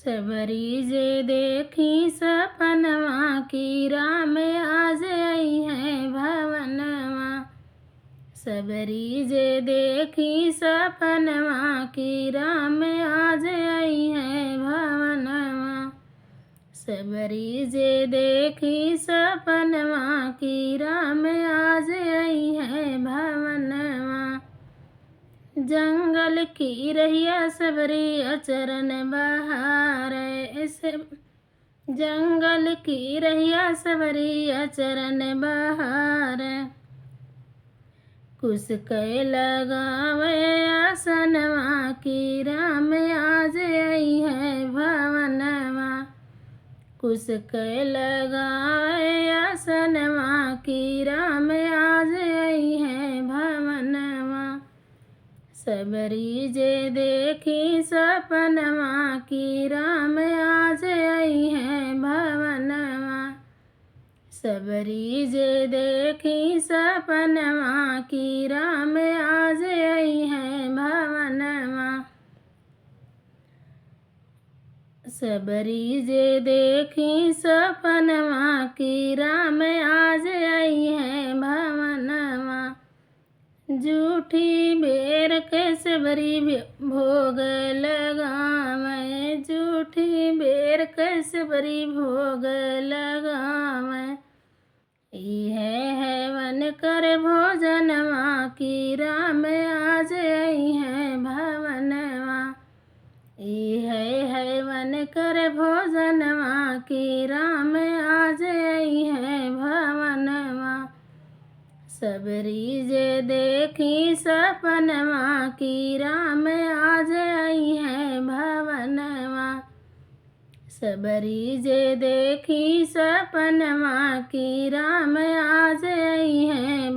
सबरी जे देखी सपनवा की राम आज आई है भवनवा। सबरी जे देखी सपनवा की राम आज आई है भवनवा। सबरी जे देखी सपनवा की राम आज आई है भवनवा। जंगल की रहिया सबरी अचरन बहार ऐसे। जंगल की रहिया सबरी अचरन बहार। कुस कै लगावे आसनवा की राम आज आई है भवनवा। कुस कै लगावे आसनवा की राम आज आई है भवनवा। सबरी जे देखी सपनवा की राम आज आई है भवनवा। सबरी जे देखी सपनवा की राम आज आई है भवनवा। सबरी जे देखी सपनवा की राम आज आई है भवनवा। जूठी बेर के सबरी भोग लगावे। जूठी बेर के सबरी भोग लगावे। है वन कर भोजनवा की राम आज आई है भवनवा। है वन कर भोजनवा की राम आज आई है भवनवा। सबरी जे देखी सपनवा की राम आज आई है भवनवा। सबरी जे देखी सपनवा की राम आज आई है